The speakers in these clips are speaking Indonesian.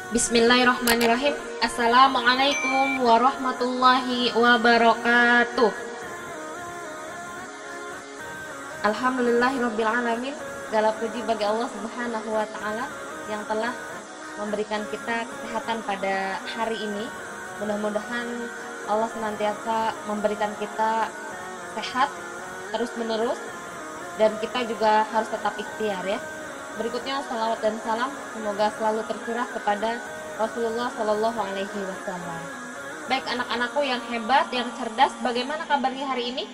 Bismillahirrahmanirrahim. Assalamualaikum warahmatullahi wabarakatuh. Alhamdulillahirrabbilalamin. Segala puji bagi Allah subhanahu wa ta'ala yang telah memberikan kita kesehatan pada hari ini. Mudah-mudahan Allah senantiasa memberikan kita sehat terus menerus, dan kita juga harus tetap ikhtiar ya. Berikutnya salawat dan salam semoga selalu tercurah kepada Rasulullah Shallallahu Alaihi Wasallam. Baik anak-anakku yang hebat, yang cerdas, bagaimana kabarnya hari ini?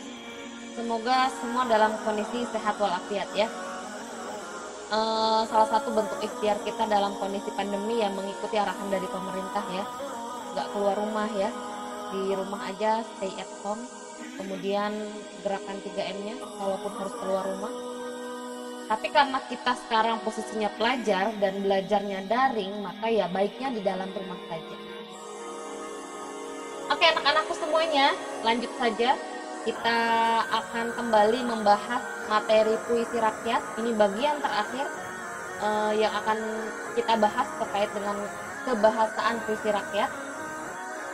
Semoga semua dalam kondisi sehat walafiat ya. Salah satu bentuk ikhtiar kita dalam kondisi pandemi ya mengikuti arahan dari pemerintah ya, nggak keluar rumah ya, di rumah aja, stay at home. Kemudian gerakan 3M-nya, walaupun harus keluar rumah. Tapi karena kita sekarang posisinya pelajar dan belajarnya daring, maka ya baiknya di dalam rumah saja. Oke anak-anakku semuanya, lanjut saja. Kita akan kembali membahas materi puisi rakyat. Ini bagian terakhir yang akan kita bahas terkait dengan kebahasaan puisi rakyat.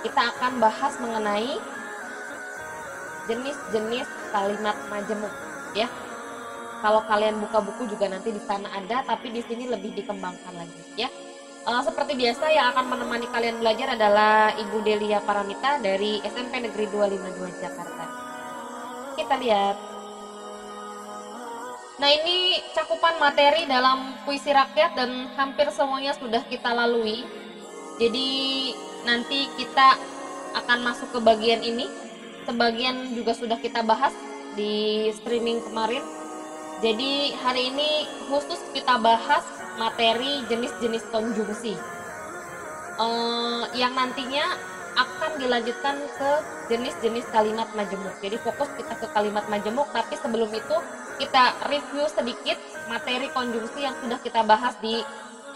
Kita akan bahas mengenai jenis-jenis kalimat majemuk ya. Kalau kalian buka buku juga nanti di sana ada, tapi di sini lebih dikembangkan lagi ya. Seperti biasa yang akan menemani kalian belajar adalah Ibu Delia Paramita dari SMP Negeri 252 Jakarta. Kita lihat. Nah, ini cakupan materi dalam puisi rakyat dan hampir semuanya sudah kita lalui. Jadi nanti kita akan masuk ke bagian ini. Sebagian juga sudah kita bahas di streaming kemarin. Jadi hari ini khusus kita bahas materi jenis-jenis konjungsi yang nantinya akan dilanjutkan ke jenis-jenis kalimat majemuk. Jadi fokus kita ke kalimat majemuk, tapi sebelum itu kita review sedikit materi konjungsi yang sudah kita bahas di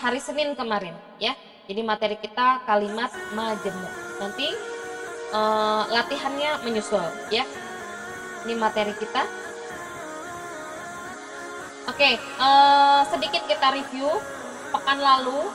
hari Senin kemarin ya. Jadi materi kita kalimat majemuk. Nanti latihannya menyusul ya. Ini materi kita. Oke, sedikit kita review. Pekan lalu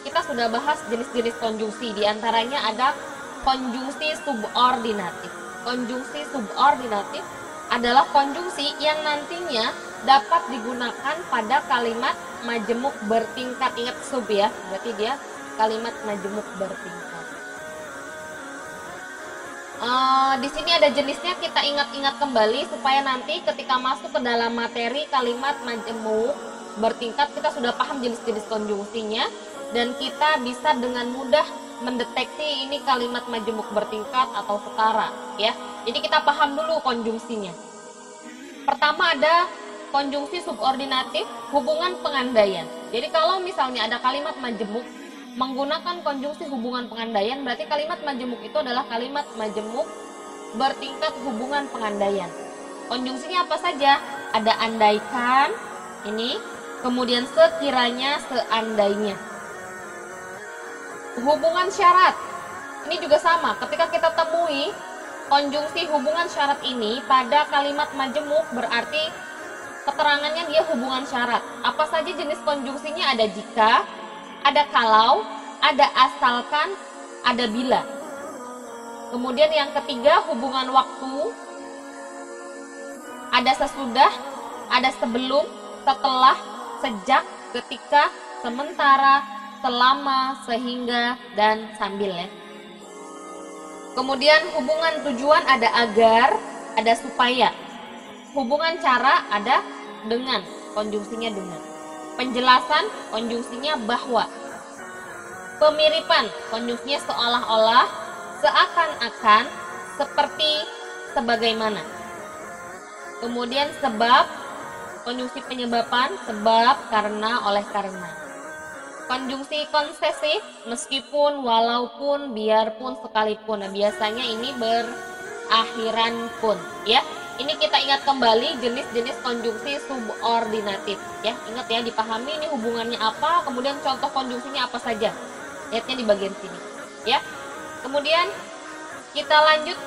kita sudah bahas jenis-jenis konjungsi. Di antaranya ada konjungsi subordinatif. Konjungsi subordinatif adalah konjungsi yang nantinya dapat digunakan pada kalimat majemuk bertingkat. Ingat sub ya, berarti dia kalimat majemuk bertingkat. Di sini ada jenisnya, kita ingat-ingat kembali supaya nanti ketika masuk ke dalam materi kalimat majemuk bertingkat kita sudah paham jenis-jenis konjungsinya dan kita bisa dengan mudah mendeteksi ini kalimat majemuk bertingkat atau setara ya. Jadi kita paham dulu konjungsinya. Pertama ada konjungsi subordinatif, hubungan pengandaian. Jadi kalau misalnya ada kalimat majemuk menggunakan konjungsi hubungan pengandaian, berarti kalimat majemuk itu adalah kalimat majemuk bertingkat hubungan pengandaian. Konjungsinya apa saja? Ada andaikan, ini, kemudian sekiranya, seandainya. Hubungan syarat, ini juga sama. Ketika kita temui konjungsi hubungan syarat ini pada kalimat majemuk, berarti keterangannya dia hubungan syarat. Apa saja jenis konjungsinya? Ada jika, ada kalau, ada asalkan, ada bila. Kemudian yang ketiga hubungan waktu, ada sesudah, ada sebelum, setelah, sejak, ketika, sementara, selama, sehingga, dan sambil ya. Kemudian hubungan tujuan ada agar, ada supaya. Hubungan cara ada dengan, konjungsinya dengan. Penjelasan, konjungsinya bahwa. Pemiripan, konjungsinya seolah-olah, seakan-akan, seperti, sebagaimana. Kemudian sebab, konjungsi penyebaban, sebab, karena, oleh karena. Konjungsi konsesif, meskipun, walaupun, biarpun, sekalipun. Nah, biasanya ini berakhiran pun ya. Ini kita ingat kembali jenis-jenis konjungsi subordinatif ya. Ingat ya, dipahami ini hubungannya apa, kemudian contoh konjungsinya apa saja. Lihatnya di bagian sini ya. Kemudian kita lanjut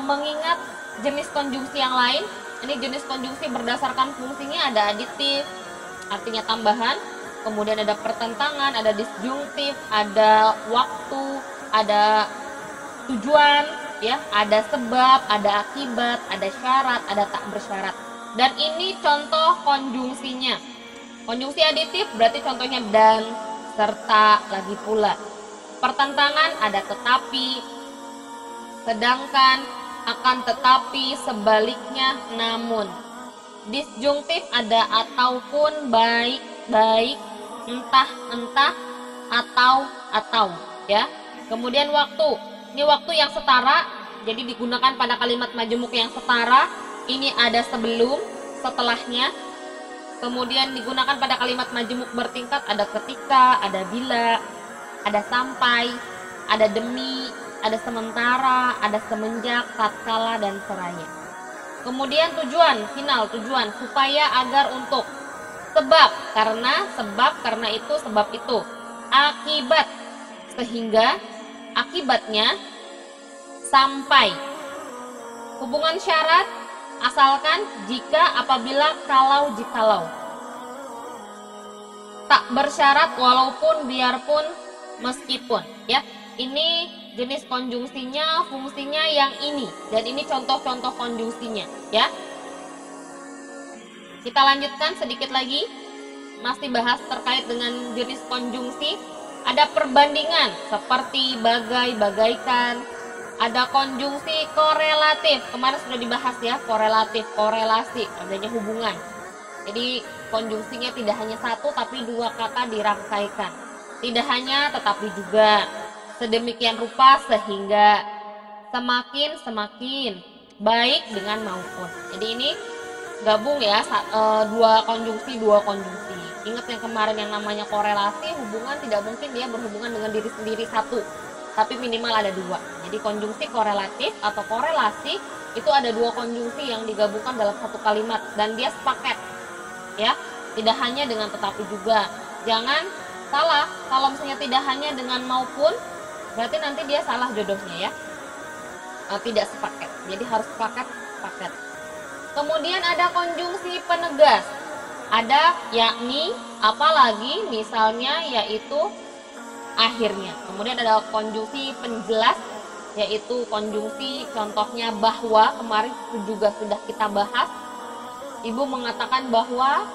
mengingat jenis konjungsi yang lain. Ini jenis konjungsi berdasarkan fungsinya, ada aditif, artinya tambahan, kemudian ada pertentangan, ada disjungtif, ada waktu, ada tujuan, ya, ada sebab, ada akibat, ada syarat, ada tak bersyarat. Dan ini contoh konjungsinya. Konjungsi aditif berarti contohnya dan, serta, lagi pula. Pertentangan ada tetapi, sedangkan, akan tetapi, sebaliknya, namun. Disjungtif ada ataupun, baik, baik, entah, entah, atau, ya. Kemudian waktu. Ini waktu yang setara, jadi digunakan pada kalimat majemuk yang setara. Ini ada sebelum, setelahnya. Kemudian digunakan pada kalimat majemuk bertingkat, ada ketika, ada bila, ada sampai, ada demi, ada sementara, ada semenjak, tatkala, dan seraya. Kemudian tujuan, final tujuan, supaya, agar, untuk. Sebab, karena itu, sebab itu. Akibat, sehingga, akibatnya, sampai. Hubungan syarat, asalkan, jika, apabila, kalau, jikalau. Tak bersyarat, walaupun, biarpun, meskipun, ya. Ini jenis konjungsinya, fungsinya yang ini, dan ini contoh-contoh konjungsinya, ya. Kita lanjutkan sedikit lagi, masih bahas terkait dengan jenis konjungsi. Ada perbandingan seperti bagai, bagaikan. Ada konjungsi korelatif, kemarin sudah dibahas ya, korelatif, korelasi, adanya hubungan. Jadi konjungsinya tidak hanya satu tapi dua kata dirangkaikan. Tidak hanya tetapi juga, sedemikian rupa sehingga, semakin, baik dengan maupun. Jadi ini gabung ya, dua konjungsi. Ingat yang kemarin yang namanya korelasi, hubungan tidak mungkin dia berhubungan dengan diri sendiri satu, tapi minimal ada dua. Jadi konjungsi korelatif atau korelasi itu ada dua konjungsi yang digabungkan dalam satu kalimat dan dia sepaket, ya. Tidak hanya dengan tetapi juga. Jangan salah, kalau misalnya tidak hanya dengan maupun, berarti nanti dia salah jodohnya, ya. Tidak sepaket. Jadi harus sepaket. Kemudian ada konjungsi penegas. Ada yakni, apalagi, misalnya, yaitu, akhirnya. Kemudian ada konjungsi penjelas, yaitu konjungsi contohnya bahwa, kemarin juga sudah kita bahas. Ibu mengatakan bahwa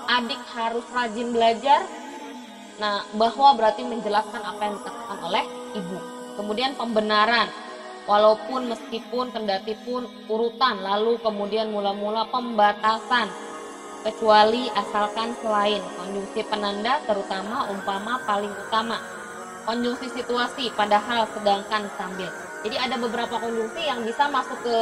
adik harus rajin belajar. Nah, bahwa berarti menjelaskan apa yang dikatakan oleh ibu. Kemudian pembenaran, walaupun, meskipun, kendatipun, urutan, lalu kemudian mula-mula, pembatasan, kecuali, asalkan, selain. Konjungsi penanda, terutama, umpama, paling utama. Konjungsi situasi, padahal, sedangkan, sambil. Jadi ada beberapa konjungsi yang bisa masuk ke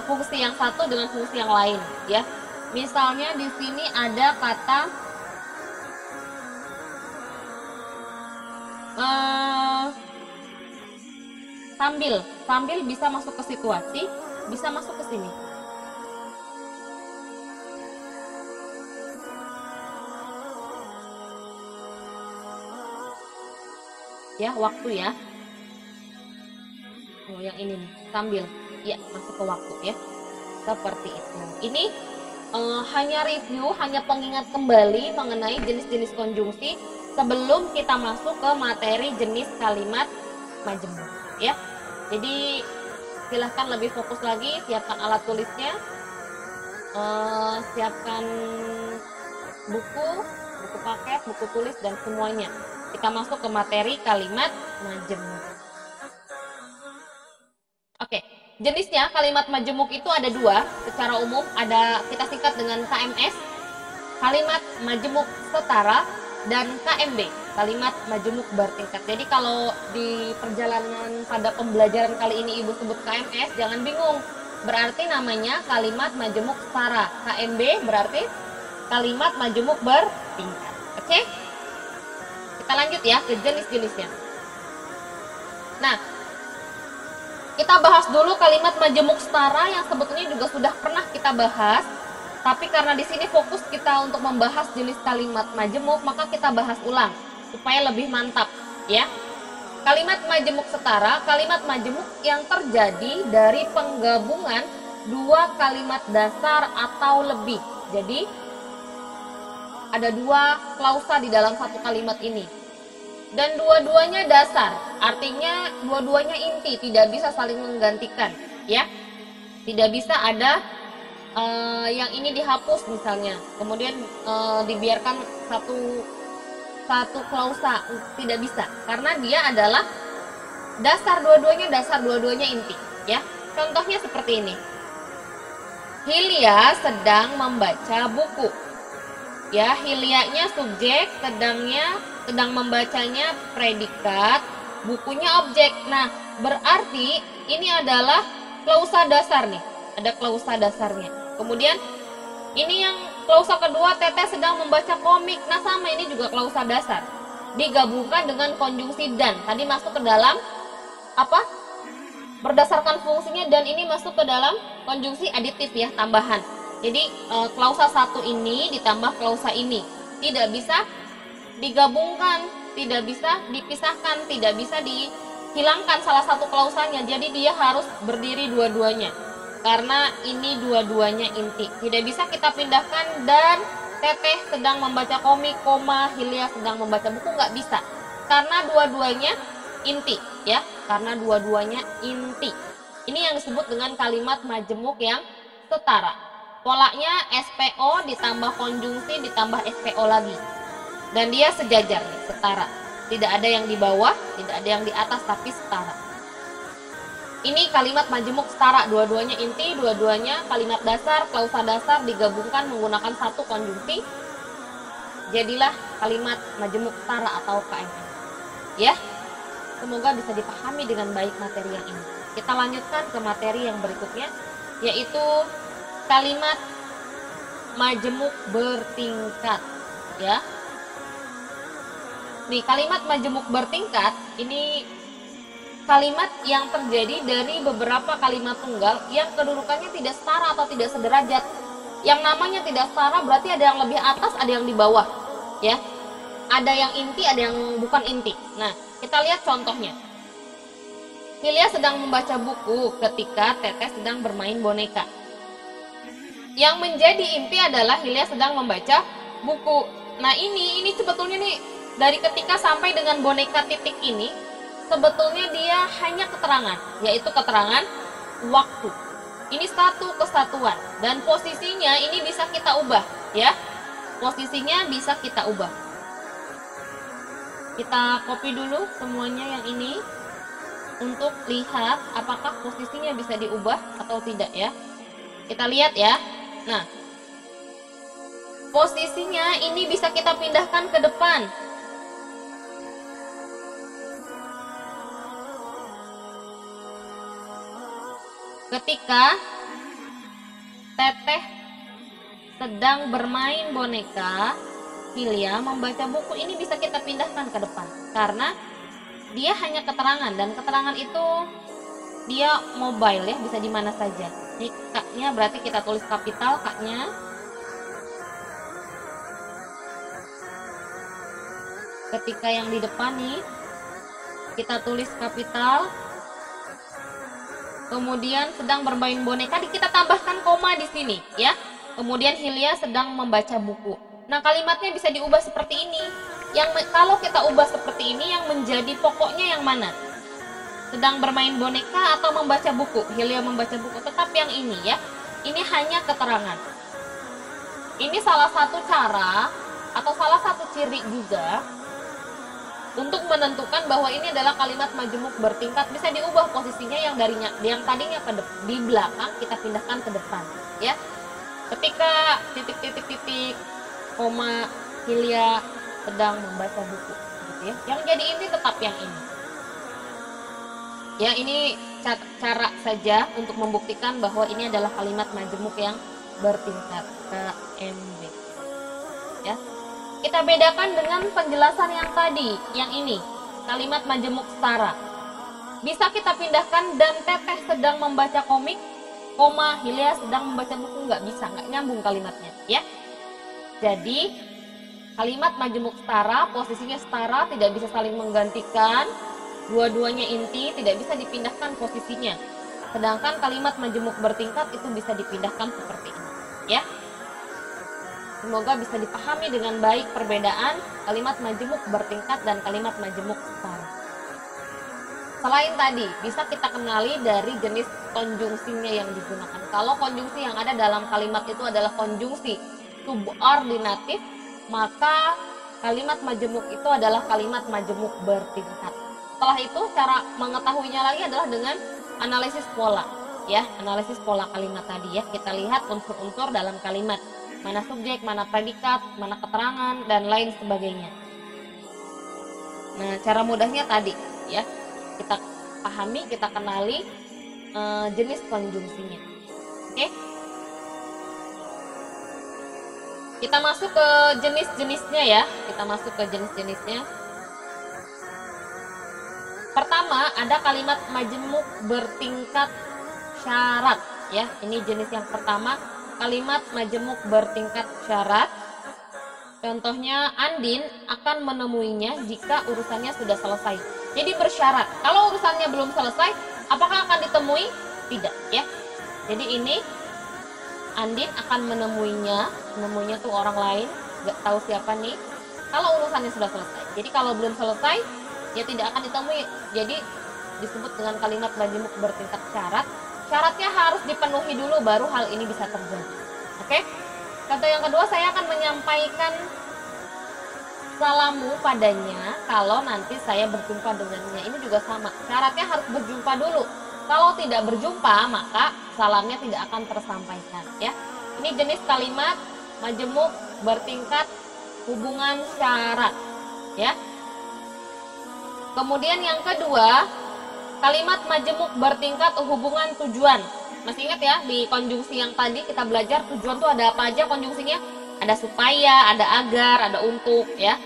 fungsi yang satu dengan fungsi yang lain, ya. Misalnya di sini ada kata sambil bisa masuk ke situasi, bisa masuk ke sini. Ya, waktu ya. Oh, yang ini nih, sambil. Ya, masuk ke waktu ya. Seperti itu. Ini hanya review, hanya pengingat kembali mengenai jenis-jenis konjungsi sebelum kita masuk ke materi jenis kalimat majemuk, ya. Jadi silahkan lebih fokus lagi, siapkan alat tulisnya, siapkan buku paket, buku tulis, dan semuanya. Kita masuk ke materi kalimat majemuk. Oke, jenisnya kalimat majemuk itu ada dua. Secara umum ada, kita singkat dengan KMS, kalimat majemuk setara, dan KMB, kalimat majemuk bertingkat. Jadi kalau di perjalanan pada pembelajaran kali ini ibu sebut KMS, jangan bingung. Berarti namanya kalimat majemuk setara. KMB berarti kalimat majemuk bertingkat. Oke? Kita lanjut ya ke jenis-jenisnya. Nah, kita bahas dulu kalimat majemuk setara yang sebetulnya juga sudah pernah kita bahas. Tapi karena di sini fokus kita untuk membahas jenis kalimat majemuk, maka kita bahas ulang supaya lebih mantap, ya. Kalimat majemuk setara, kalimat majemuk yang terjadi dari penggabungan dua kalimat dasar atau lebih. Jadi ada dua klausa di dalam satu kalimat ini. Dan dua-duanya dasar, artinya dua-duanya inti, tidak bisa saling menggantikan, ya. Tidak bisa ada yang ini dihapus misalnya, kemudian dibiarkan satu klausa, tidak bisa, karena dia adalah dasar dua-duanya inti, ya. Contohnya seperti ini. Hilya sedang membaca buku. Ya, hilyanya subjek, sedang membacanya predikat, bukunya objek. Nah, berarti ini adalah klausa dasar nih. Ada klausa dasarnya. Kemudian ini yang klausa kedua, Teteh sedang membaca komik. Nah, sama, ini juga klausa dasar. Digabungkan dengan konjungsi dan. Tadi masuk ke dalam apa? Berdasarkan fungsinya, dan ini masuk ke dalam konjungsi aditif, ya, tambahan. Jadi klausa satu ini ditambah klausa ini tidak bisa digabungkan, tidak bisa dipisahkan, tidak bisa dihilangkan salah satu klausanya. Jadi dia harus berdiri dua-duanya, karena ini dua-duanya inti. Tidak bisa kita pindahkan dan Teteh sedang membaca komik, Hilya sedang membaca buku, nggak bisa, karena dua-duanya inti, ya, karena dua-duanya inti. Ini yang disebut dengan kalimat majemuk yang setara. Polanya SPO ditambah konjungsi ditambah SPO lagi, dan dia sejajar nih, setara. Tidak ada yang di bawah, tidak ada yang di atas, tapi setara. Ini kalimat majemuk setara, dua-duanya inti, dua-duanya kalimat dasar, klausa dasar digabungkan menggunakan satu konjungsi, jadilah kalimat majemuk setara atau KMS. Ya, semoga bisa dipahami dengan baik materi yang ini. Kita lanjutkan ke materi yang berikutnya, yaitu kalimat majemuk bertingkat, ya. Nih, kalimat majemuk bertingkat ini kalimat yang terjadi dari beberapa kalimat tunggal yang kedudukannya tidak setara atau tidak sederajat. Yang namanya tidak setara berarti ada yang lebih atas, ada yang di bawah, ya. Ada yang inti, ada yang bukan inti. Nah, kita lihat contohnya. Hilya sedang membaca buku ketika Teteh sedang bermain boneka. Yang menjadi inti adalah Hilya sedang membaca buku. Nah, ini sebetulnya nih, dari ketika sampai dengan boneka titik ini, sebetulnya dia hanya keterangan, yaitu keterangan waktu. Ini satu kesatuan, dan posisinya ini bisa kita ubah, ya. Posisinya bisa kita ubah. Kita copy dulu semuanya yang ini untuk lihat apakah posisinya bisa diubah atau tidak, ya. Kita lihat, ya. Nah, posisinya ini bisa kita pindahkan ke depan. Ketika Teteh sedang bermain boneka, Hilya membaca buku, ini bisa kita pindahkan ke depan karena dia hanya keterangan, dan keterangan itu dia mobile, ya, bisa di mana saja. Ini kaknya berarti kita tulis kapital kaknya. Ketika yang di depan nih kita tulis kapital. Kemudian sedang bermain boneka, kita tambahkan koma di sini, ya. Kemudian Hilya sedang membaca buku. Nah, kalimatnya bisa diubah seperti ini. Kalau kita ubah seperti ini, yang menjadi pokoknya yang mana? Sedang bermain boneka atau membaca buku? Hilya membaca buku, tetap yang ini, ya. Ini hanya keterangan. Ini salah satu cara atau salah satu ciri juga untuk menentukan bahwa ini adalah kalimat majemuk bertingkat. Bisa diubah posisinya, yang tadinya di belakang kita pindahkan ke depan, ya. Ketika titik, koma, Hilya sedang membaca buku, gitu, ya. Yang jadi inti tetap yang ini. Ya, ini cara saja untuk membuktikan bahwa ini adalah kalimat majemuk yang bertingkat, KMB. Ya. Kita bedakan dengan penjelasan yang tadi, yang ini, kalimat majemuk setara. Bisa kita pindahkan dan Teteh sedang membaca komik, koma, Hilya sedang membaca buku, nggak bisa, nggak nyambung kalimatnya, ya. Jadi kalimat majemuk setara, posisinya setara, tidak bisa saling menggantikan, dua-duanya inti, tidak bisa dipindahkan posisinya. Sedangkan kalimat majemuk bertingkat itu bisa dipindahkan seperti ini, ya. Semoga bisa dipahami dengan baik perbedaan kalimat majemuk bertingkat dan kalimat majemuk setara. Selain tadi, bisa kita kenali dari jenis konjungsinya yang digunakan. Kalau konjungsi yang ada dalam kalimat itu adalah konjungsi subordinatif, maka kalimat majemuk itu adalah kalimat majemuk bertingkat. Setelah itu, cara mengetahuinya lagi adalah dengan analisis pola. Ya, analisis pola kalimat tadi ya. Kita lihat unsur-unsur dalam kalimat. Mana subjek, mana predikat, mana keterangan, dan lain sebagainya. Nah, cara mudahnya tadi ya. Kita pahami, kita kenali jenis konjungsinya. Oke? Kita masuk ke jenis-jenisnya ya. Kita masuk ke jenis-jenisnya. Pertama, ada kalimat majemuk bertingkat syarat ya. Ini jenis yang pertama, kalimat majemuk bertingkat syarat. Contohnya, Andin akan menemuinya jika urusannya sudah selesai. Jadi bersyarat, kalau urusannya belum selesai, apakah akan ditemui? Tidak ya. Jadi ini Andin akan menemuinya tuh orang lain, gak tahu siapa nih, kalau urusannya sudah selesai. Jadi kalau belum selesai, dia tidak akan ditemui. Jadi disebut dengan kalimat majemuk bertingkat syarat. Syaratnya harus dipenuhi dulu baru hal ini bisa terjadi. Oke? Contoh yang kedua, saya akan menyampaikan salammu padanya kalau nanti saya berjumpa dengannya. Ini juga sama, syaratnya harus berjumpa dulu. Kalau tidak berjumpa, maka salamnya tidak akan tersampaikan ya. Ini jenis kalimat majemuk bertingkat hubungan syarat ya. Kemudian yang kedua, kalimat majemuk bertingkat hubungan tujuan. Masih ingat ya, di konjungsi yang tadi kita belajar tujuan tuh ada apa aja konjungsinya? Ada supaya, ada agar, ada untuk ya.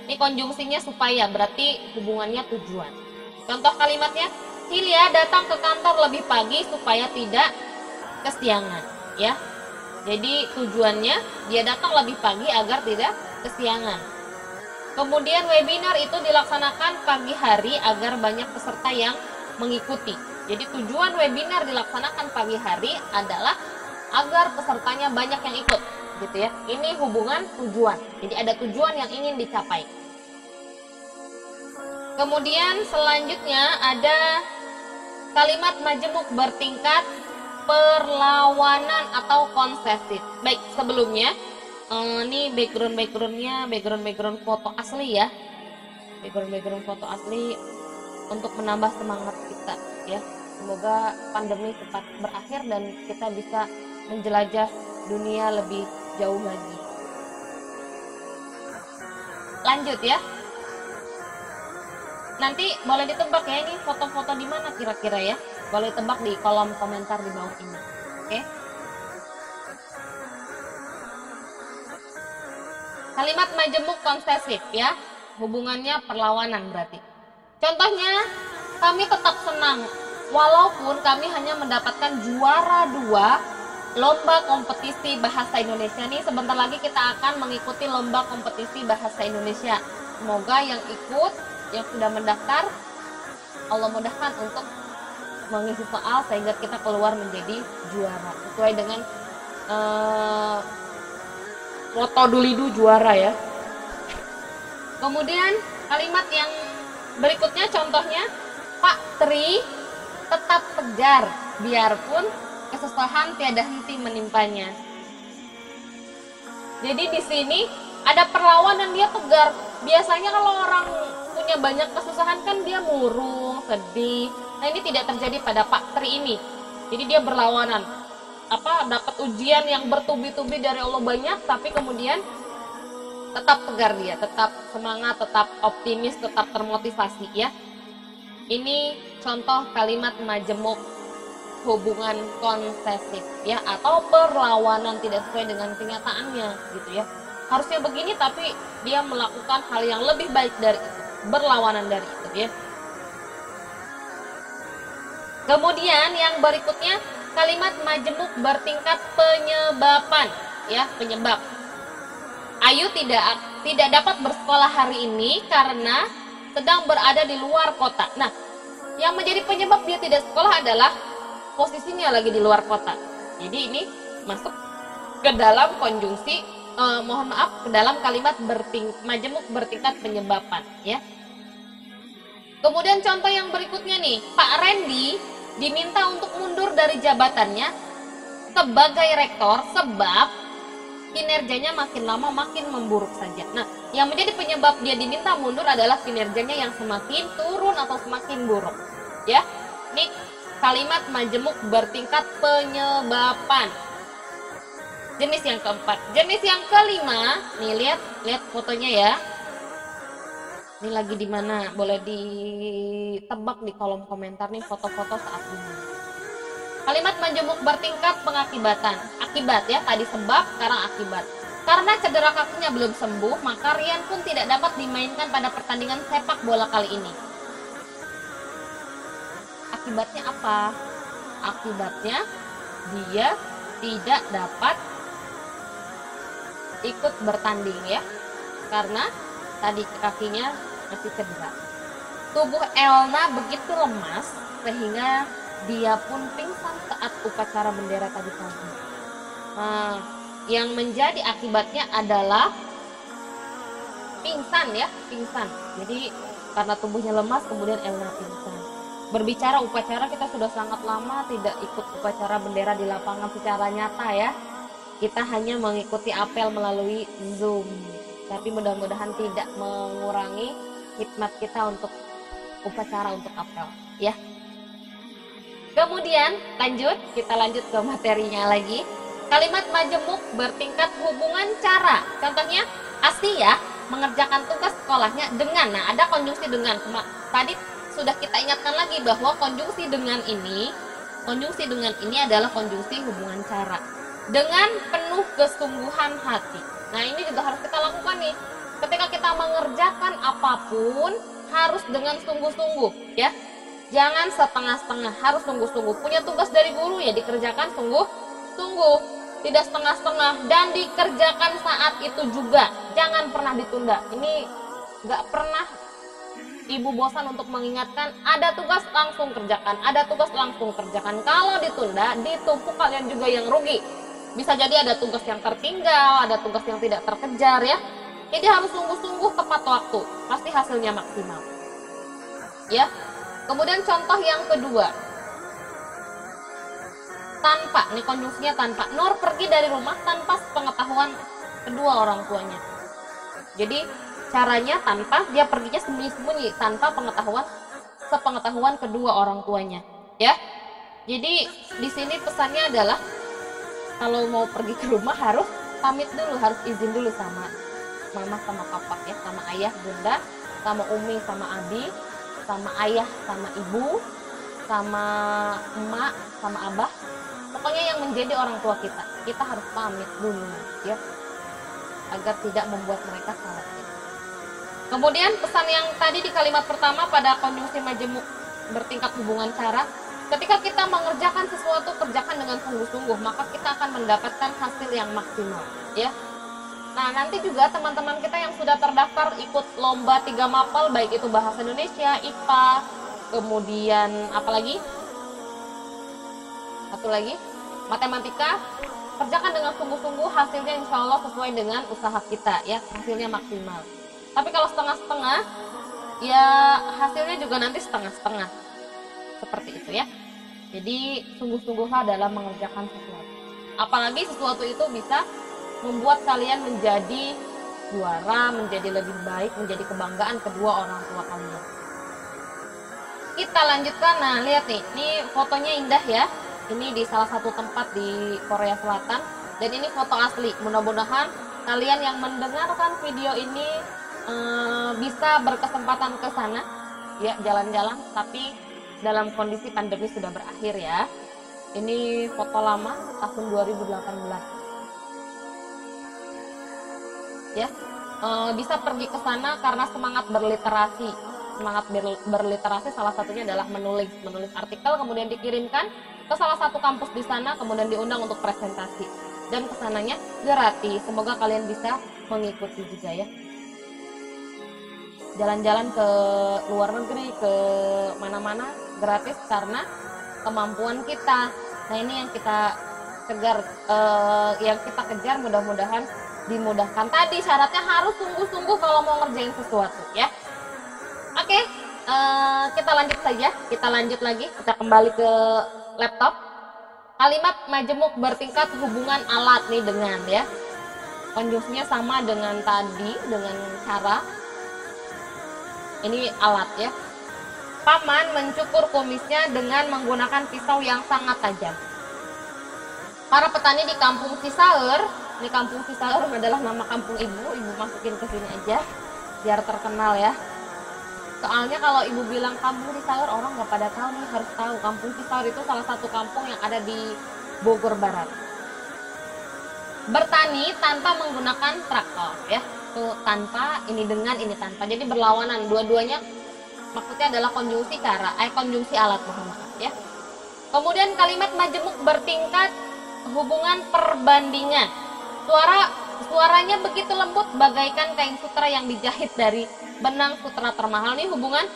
Ini konjungsinya supaya, berarti hubungannya tujuan. Contoh kalimatnya, Hilya datang ke kantor lebih pagi supaya tidak kesiangan ya. Jadi tujuannya dia datang lebih pagi agar tidak kesiangan. Kemudian webinar itu dilaksanakan pagi hari agar banyak peserta yang mengikuti. Jadi tujuan webinar dilaksanakan pagi hari adalah agar pesertanya banyak yang ikut, gitu ya. Ini hubungan tujuan. Jadi ada tujuan yang ingin dicapai. Kemudian selanjutnya ada kalimat majemuk bertingkat perlawanan atau konsesif. Baik, sebelumnya ini background foto asli ya. Background foto asli untuk menambah semangat kita ya. Semoga pandemi cepat berakhir dan kita bisa menjelajah dunia lebih jauh lagi. Lanjut ya. Nanti boleh ditebak ya, ini foto-foto di mana kira-kira ya. Boleh tebak di kolom komentar di bawah ini. Oke. Kalimat majemuk konsesif ya. Hubungannya perlawanan berarti. Contohnya, kami tetap senang walaupun kami hanya mendapatkan juara 2 lomba kompetisi bahasa Indonesia. Nih sebentar lagi kita akan mengikuti lomba kompetisi bahasa Indonesia. Semoga yang ikut, yang sudah mendaftar, Allah mudahkan untuk mengisi soal sehingga kita keluar menjadi juara sesuai dengan foto dulidu juara ya. Kemudian kalimat yang berikutnya contohnya, Pak Tri tetap tegar biarpun kesusahan tiada henti menimpanya. Jadi di sini ada perlawanan, dia tegar. Biasanya kalau orang punya banyak kesusahan kan dia murung, sedih. Nah ini tidak terjadi pada Pak Tri ini. Jadi dia berlawanan. Dapat ujian yang bertubi-tubi dari Allah banyak, tapi kemudian tetap tegar dia, tetap semangat, tetap optimis, tetap termotivasi ya. Ini contoh kalimat majemuk hubungan konsesif ya, atau perlawanan tidak sesuai dengan kenyataannya gitu ya. Harusnya begini tapi dia melakukan hal yang lebih baik dari itu, berlawanan dari itu ya. Kemudian yang berikutnya kalimat majemuk bertingkat penyebaban ya, penyebab. Ayu tidak dapat bersekolah hari ini karena sedang berada di luar kota. Nah, yang menjadi penyebab dia tidak sekolah adalah posisinya lagi di luar kota. Jadi ini masuk ke dalam konjungsi mohon maaf, ke dalam kalimat majemuk bertingkat penyebaban ya. Kemudian contoh yang berikutnya nih, Pak Randy diminta untuk mundur dari jabatannya sebagai rektor sebab kinerjanya makin lama makin memburuk saja. Nah, yang menjadi penyebab dia diminta mundur adalah kinerjanya yang semakin turun atau semakin buruk. Ya, ini kalimat majemuk bertingkat penyebaban. Jenis yang keempat. Jenis yang kelima, nih lihat fotonya ya. Ini lagi di mana? Boleh ditebak di kolom komentar nih foto-foto saat ini. Kalimat majemuk bertingkat pengakibatan. Akibat ya, tadi sebab, sekarang akibat. Karena cedera kakinya belum sembuh, maka Rian pun tidak dapat dimainkan pada pertandingan sepak bola kali ini. Akibatnya apa? Akibatnya dia tidak dapat ikut bertanding ya. Karena tadi kakinya masih cedera. Tubuh Elna begitu lemas sehingga dia pun pingsan saat upacara bendera tadi pagi. Nah, yang menjadi akibatnya adalah pingsan ya, pingsan. Jadi karena tubuhnya lemas kemudian Elna pingsan. Berbicara upacara, kita sudah sangat lama tidak ikut upacara bendera di lapangan secara nyata ya. Kita hanya mengikuti apel melalui Zoom. Tapi mudah-mudahan tidak mengurangi hikmat kita untuk upacara, untuk apel ya. Kemudian kita lanjut ke materinya lagi. Kalimat majemuk bertingkat hubungan cara. Contohnya Asia mengerjakan tugas sekolahnya dengan, nah ada konjungsi dengan. Tadi sudah kita ingatkan lagi bahwa konjungsi dengan ini adalah konjungsi hubungan cara. Dengan penuh kesungguhan hati. Nah ini juga harus kita lakukan nih. Ketika kita mengerjakan apapun harus dengan sungguh-sungguh ya. Jangan setengah-setengah, harus sungguh-sungguh. Punya tugas dari guru ya dikerjakan sungguh-sungguh. Tidak setengah-setengah dan dikerjakan saat itu juga. Jangan pernah ditunda. Ini gak pernah ibu bosan untuk mengingatkan, ada tugas langsung kerjakan, ada tugas langsung kerjakan. Kalau ditunda, ditumpuk kalian juga yang rugi. Bisa jadi ada tugas yang tertinggal, ada tugas yang tidak terkejar ya. Jadi harus sungguh-sungguh tepat waktu, pasti hasilnya maksimal. Ya. Kemudian contoh yang kedua. Tanpa, ini konjungsinya tanpa. Nur pergi dari rumah tanpa sepengetahuan kedua orang tuanya. Jadi caranya tanpa, dia perginya sembunyi-sembunyi tanpa sepengetahuan kedua orang tuanya, ya. Jadi di sini pesannya adalah kalau mau pergi ke rumah harus pamit dulu, harus izin dulu sama mama sama papa ya, sama ayah, bunda, sama umi, sama abi, sama ayah, sama ibu, sama emak, sama abah. Pokoknya yang menjadi orang tua kita harus pamit dulu ya, agar tidak membuat mereka khawatir. Kemudian pesan yang tadi di kalimat pertama pada konjungsi majemuk bertingkat hubungan cara, ketika kita mengerjakan sesuatu, kerjakan dengan sungguh-sungguh, maka kita akan mendapatkan hasil yang maksimal ya. Nah nanti juga teman-teman kita yang sudah terdaftar ikut lomba 3 mapel, baik itu bahasa Indonesia, IPA, kemudian apalagi? Satu lagi, matematika, kerjakan dengan sungguh-sungguh, hasilnya insya Allah sesuai dengan usaha kita ya, hasilnya maksimal. Tapi kalau setengah-setengah, ya hasilnya juga nanti setengah-setengah. Seperti itu ya. Jadi sungguh-sungguhlah dalam mengerjakan sesuatu. Apalagi sesuatu itu bisa membuat kalian menjadi juara, menjadi lebih baik, menjadi kebanggaan kedua orang tua kalian. Kita lanjutkan, nah lihat nih, ini fotonya indah ya. Ini di salah satu tempat di Korea Selatan dan ini foto asli. Mudah-mudahan kalian yang mendengarkan video ini bisa berkesempatan ke sana ya, jalan-jalan, tapi dalam kondisi pandemi sudah berakhir ya. Ini foto lama tahun 2018 ya. Bisa pergi ke sana karena semangat berliterasi. Semangat berliterasi salah satunya adalah menulis artikel, kemudian dikirimkan ke salah satu kampus di sana, kemudian diundang untuk presentasi, dan kesananya gratis. Semoga kalian bisa mengikuti juga ya. Jalan-jalan ke luar negeri, ke mana-mana gratis karena kemampuan kita. Nah ini yang kita kejar, mudah-mudahan dimudahkan. Tadi syaratnya harus sungguh-sungguh kalau mau ngerjain sesuatu ya. Oke, kita lanjut saja. Kita lanjut lagi. Kita kembali ke laptop. Kalimat majemuk bertingkat hubungan alat nih dengan ya. Konjungsinya sama dengan tadi, dengan cara. Ini alat ya. Paman mencukur kumisnya dengan menggunakan pisau yang sangat tajam. Para petani di kampung Cisaeur, ini kampung Cisaeur adalah nama kampung ibu masukin ke sini aja biar terkenal ya. Soalnya kalau ibu bilang kampung Cisaeur orang nggak pada tahu nih, harus tahu kampung Cisaeur itu salah satu kampung yang ada di Bogor Barat. Bertani tanpa menggunakan traktor ya. Tuh tanpa, ini dengan, ini tanpa. Jadi berlawanan dua-duanya. Maksudnya adalah konjungsi cara, konjungsi alat mohon maaf ya. Kemudian kalimat majemuk bertingkat hubungan perbandingan. Suaranya begitu lembut bagaikan kain sutra yang dijahit dari benang sutra termahal. Nih hubungan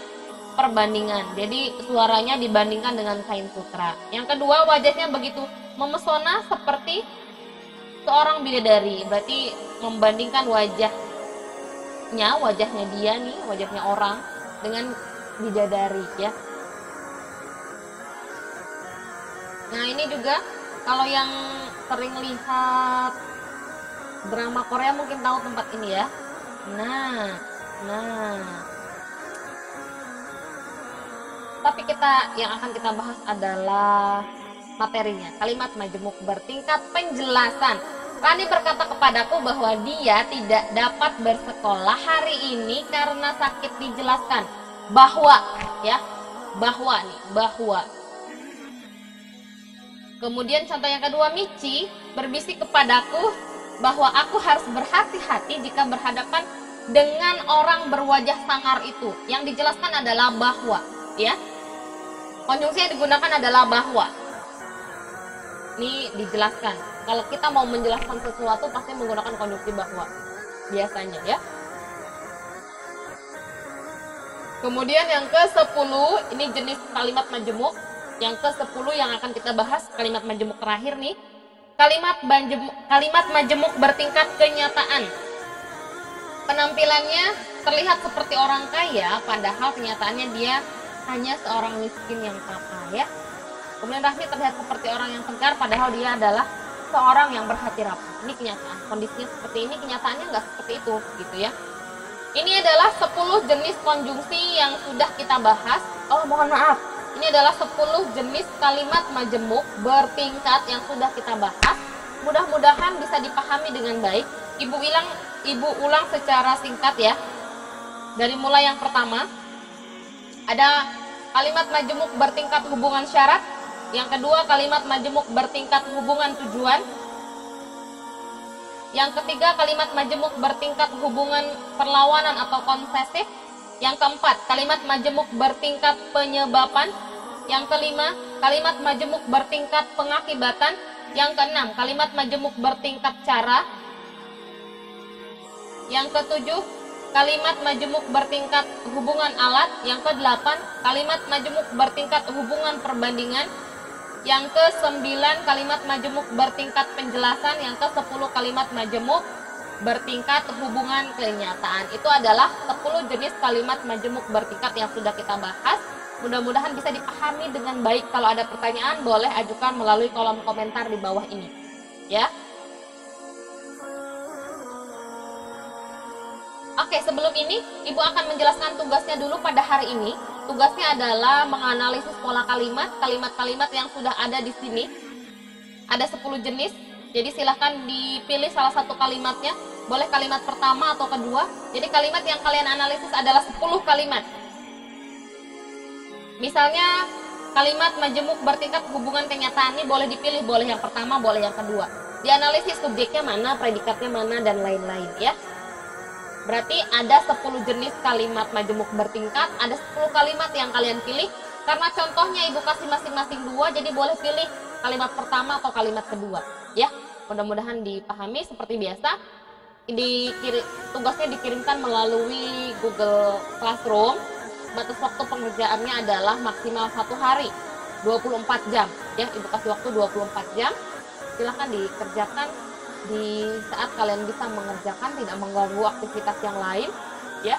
perbandingan. Jadi suaranya dibandingkan dengan kain sutra. Yang kedua, wajahnya begitu memesona seperti seorang bidadari. Berarti membandingkan wajahnya dia nih, wajahnya orang dengan bidadari ya. Nah ini juga kalau yang sering lihat drama Korea mungkin tahu tempat ini ya. Nah. Tapi yang akan kita bahas adalah materinya. Kalimat majemuk bertingkat penjelasan. Rani berkata kepadaku bahwa dia tidak dapat bersekolah hari ini karena sakit. Dijelaskan bahwa ya, bahwa. Kemudian contoh yang kedua, Michi berbisik kepadaku bahwa aku harus berhati-hati jika berhadapan dengan orang berwajah sangar itu. Yang dijelaskan adalah bahwa ya. Konjungsi yang digunakan adalah bahwa. Ini dijelaskan. Kalau kita mau menjelaskan sesuatu pasti menggunakan konjungsi bahwa. Biasanya ya. Kemudian yang ke-10, ini jenis kalimat majemuk. Yang ke-10 yang akan kita bahas, kalimat majemuk terakhir nih. Kalimat majemuk bertingkat kenyataan. Penampilannya terlihat seperti orang kaya, padahal kenyataannya dia hanya seorang miskin yang papa ya. Kemudian Rahmi terlihat seperti orang yang tegar, padahal dia adalah seorang yang berhati rapuh. Ini kenyataan, kondisinya seperti ini, kenyataannya nggak seperti itu, gitu ya. Ini adalah 10 jenis konjungsi yang sudah kita bahas. Oh, mohon maaf. Ini adalah 10 jenis kalimat majemuk bertingkat yang sudah kita bahas. Mudah-mudahan bisa dipahami dengan baik. Ibu ulang secara singkat ya. Dari mulai yang pertama, ada kalimat majemuk bertingkat hubungan syarat. Yang kedua, kalimat majemuk bertingkat hubungan tujuan. Yang ketiga, kalimat majemuk bertingkat hubungan perlawanan atau konsesif. Yang keempat, kalimat majemuk bertingkat penyebaban. Yang kelima, kalimat majemuk bertingkat pengakibatan. Yang keenam, kalimat majemuk bertingkat cara. Yang ketujuh, kalimat majemuk bertingkat hubungan alat. Yang kedelapan, kalimat majemuk bertingkat hubungan perbandingan. Yang ke-9, kalimat majemuk bertingkat penjelasan. Yang ke-10, kalimat majemuk bertingkat hubungan kenyataan. Itu adalah 10 jenis kalimat majemuk bertingkat yang sudah kita bahas. Mudah-mudahan bisa dipahami dengan baik. Kalau ada pertanyaan boleh ajukan melalui kolom komentar di bawah ini ya. Oke, sebelum ini Ibu akan menjelaskan tugasnya dulu pada hari ini. Tugasnya adalah menganalisis pola kalimat-kalimat yang sudah ada di sini. Ada 10 jenis. Jadi silahkan dipilih salah satu kalimatnya. Boleh kalimat pertama atau kedua. Jadi kalimat yang kalian analisis adalah 10 kalimat. Misalnya kalimat majemuk bertingkat hubungan kenyataan ini boleh dipilih. Boleh yang pertama, boleh yang kedua. Dianalisis subjeknya mana, predikatnya mana, dan lain-lain ya. Berarti ada 10 jenis kalimat majemuk bertingkat. Ada 10 kalimat yang kalian pilih. Karena contohnya Ibu kasih masing-masing 2. Jadi boleh pilih kalimat pertama atau kalimat kedua ya. Mudah-mudahan dipahami. Seperti biasa tugasnya dikirimkan melalui Google Classroom. Batas waktu pengerjaannya adalah maksimal 1 hari 24 jam ya. Ibu kasih waktu 24 jam. Silahkan dikerjakan di saat kalian bisa mengerjakan, tidak mengganggu aktivitas yang lain, ya.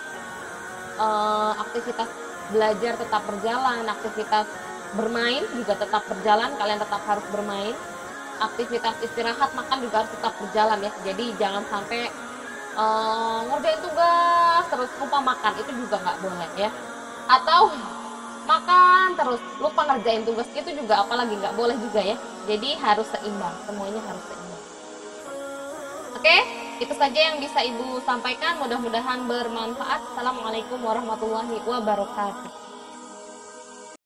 Aktivitas belajar tetap berjalan, aktivitas bermain juga tetap berjalan, kalian tetap harus bermain. Aktivitas istirahat, makan juga harus tetap berjalan ya. Jadi jangan sampai ngerjain tugas terus lupa makan, itu juga nggak boleh ya. Atau makan terus lupa ngerjain tugas, itu juga apalagi nggak boleh juga ya. Jadi harus seimbang, semuanya harus seimbang. Oke, itu saja yang bisa Ibu sampaikan, mudah-mudahan bermanfaat. Assalamualaikum warahmatullahi wabarakatuh.